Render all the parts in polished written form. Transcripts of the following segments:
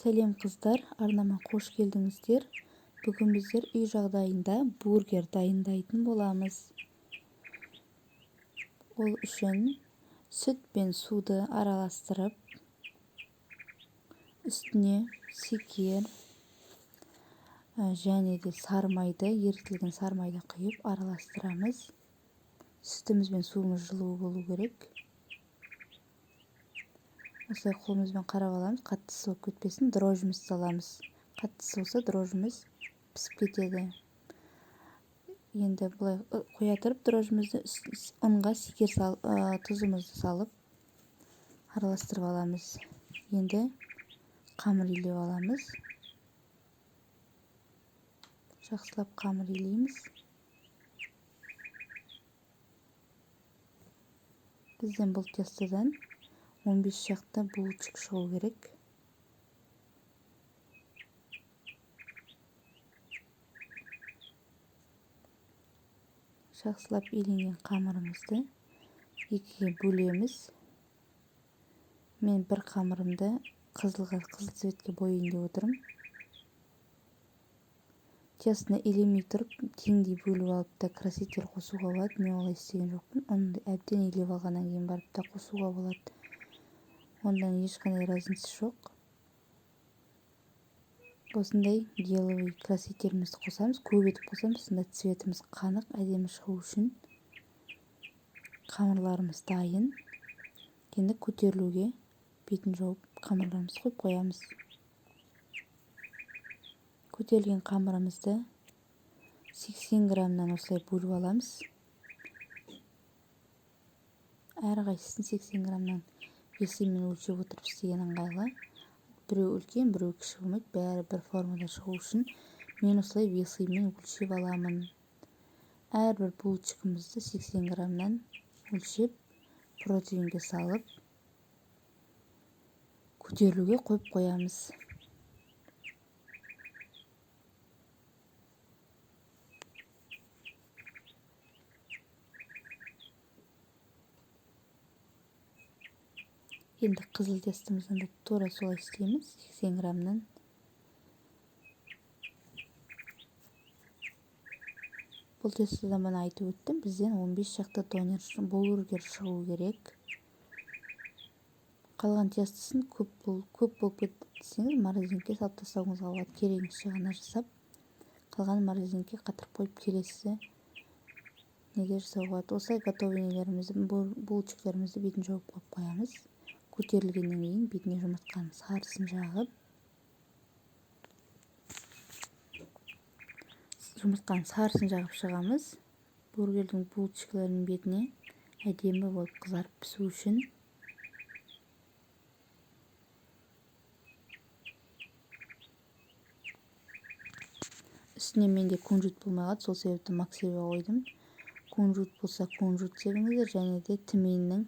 Сәлем қыздар, арнама қош келдіңіздер. Бүгін біздер үй жағдайында бургер дайындайтын боламыз. Ол үшін сүт пен суды араластырып, үстіне секер және де сармайды, ерітілген сармайды құйып араластырамыз. Сүтіміз бен суымыз жылу болу керек. Осылай қолымызбен қарап аламыз, қаттысы болып кетпесін, дрожжімізді саламыз. Қаттысы болса дрожжіміз пісіп кетеді. Енді бұлай қоя тұрып дрожжімізді ұнға секер тұзымызды салып араластырып аламыз. Енді қамыр илеп аламыз. Жақсылап қамыр илейміз. Бізден бұл тестадан 15 шақты булочка шығу керек. Жақсылап иленген қамырымызды екіге бөлеміз. Мен бір қамырымды қызыл цветке бояйын деп отырмын. Тестаны илемей тұрып, теңдей бөліп алып та краситель қосуға болады. Мен олай істеген жоқпын. Оны әбден илеп алғаннан кейін барып та қосуға болады. Ондан ешқандай разница жоқ. Осындай гелевый красителімізді қосамыз. Көп етіп қосамыз, сонда цветіміз қанық, әдемі шығу үшін. Қамырларымыз дайын. Енді көтерілуге бетін жауып, қамырларымызды қойып қоямыз. Көтерілген қамырымызды 80 граммнан осылай бөліп аламыз. Әрқайсысын 80 граммнан весімен өлшеп отырып істеген ыңғайлы. Біреу үлкен, біреу кіші болмайды, бәрі бір формада шығу үшін мен осылай весімен өлшеп аламын. Әрбір булочкамызды 80 граммнан өлшеп, противеньге салып, көтерілуге қойып қоямыз. Енді қызыл тестамыздан да тура солай істейміз, 80 граммнан. Бұл тестадан бана айтып өттім, бізден 15 шақты бургер шығу керек. Қалған тестасын көп болып кетсеңіз, морозилкаға салып тастауыңызға болады. Керегіңізше ғана жасап, қалған морозилкаға қатырып қойып келесі неге жасауға болады. Осылай готовыйлерімізді, булочкаларымызды бетін жауып қойып қоямыз. Көтерілгеннен кейін бетіне жұмыртқаның сарысын жағып, шығамыз. Бургердің булочкаларының бетіне әдемі болып қызарып пісу үшін. Үстіне менде кунжут болмай қалды, сол себепті максиға қойдым. Кунжут болса кунжут себіңіздер, және де тминнің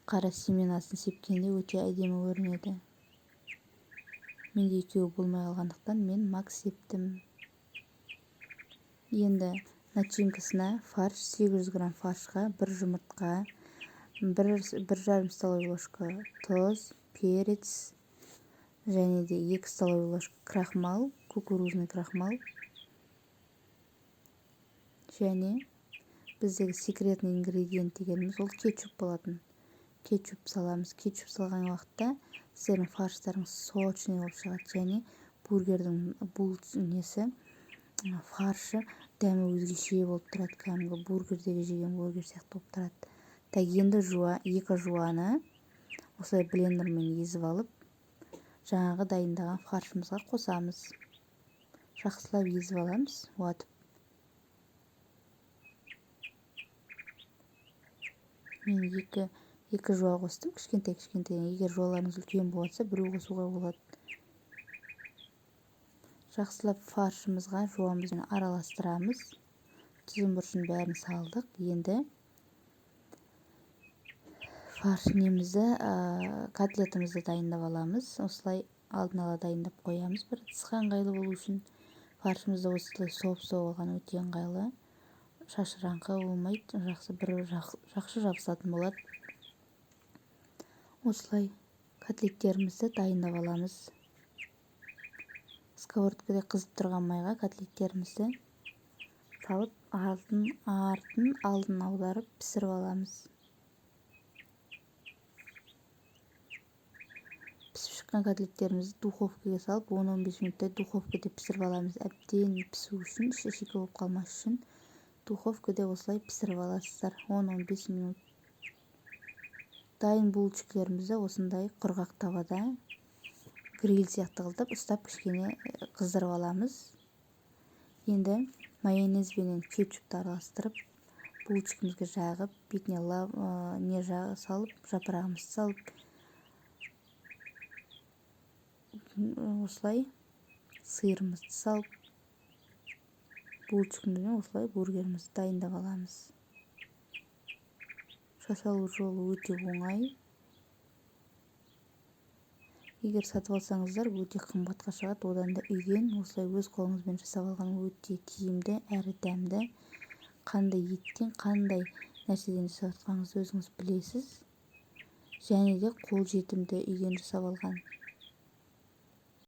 қара семенасын сепкенде өте әдемі көрінеді. Менде екеуі болмай қалғандықтан мен макс септім. Енді начинкасына фарш, 800 грамм фаршқа 1 жұмыртқа, 1,5 столовый ложка тұз, перец, және де 2 столовый ложка крахмал, кукурузный крахмал. Және біздегі секретный ингредиент дегеніміз ол кетчуп болатын. Кетчуп саламыз. Кетчуп салған уақытта сіздердің фарштарыңыз сочный болып шығады, және бургердің фаршы дәмі өзгеше болып тұрады. Кәдімгі бургердегі жеген бургер сияқты болып тұрады. Енді екі жуаны осылай блендермен езіп алып, жаңағы дайындаған фаршымызға қосамыз. Жақсылап езіп аламыз, уатып. Мен екі жуа қостым, кішкентай. Егер жуаларыңыз үлкен болса, біреу қосуға болады. Жақсылап фаршымызға жуамызбен араластырамыз. Тұзын бұрышын бәрін салдық. Енді котлетімізді дайындап аламыз. Осылай алдын ала дайындап қоямыз, бір ыдысқа ыңғайлы болу үшін. Фаршымызды осылай соғып алған өте ыңғайлы. Шашыраңқы болмайды, жақсы жабысатын болады. Осылай котлеттерімізді дайындап аламыз. сковородкада қызып тұрған майға котлеттерімізді салып алдын аударып пісіріп аламыз. Пісіп шыққан котлеттерімізді духовкаға салып 10-15 минуттай духовкада пісіріп аламыз. Әбден пісу үшін, шешеке болып қалмас үшін духовкада осылай пісіріп аласыздар 10-15 минут. Дайын булочкаларымызды осындай құрғақ тавада гриль сияқты қылдып ұстап кішкене қыздырып аламыз. Енді майонез бенен кетчупты араластырып булочкамызға жағып, бетіне салып, жапырағымызды салып, осылай сиырымызды салып, булочкамызбен осылай бургерімізді дайындап аламыз. Жасалу жолы өте оңай. Егер сатып алсаңыздар, өте қымбатқа шығады. Одан да үйден осылай өз қолыңызбен жасап алған өте тиімді әрі дәмді. Қандай еттен, қандай нәрседен жасап жатқаныңызды өзіңіз білесіз. Және де қолжетімді үйден жасап алған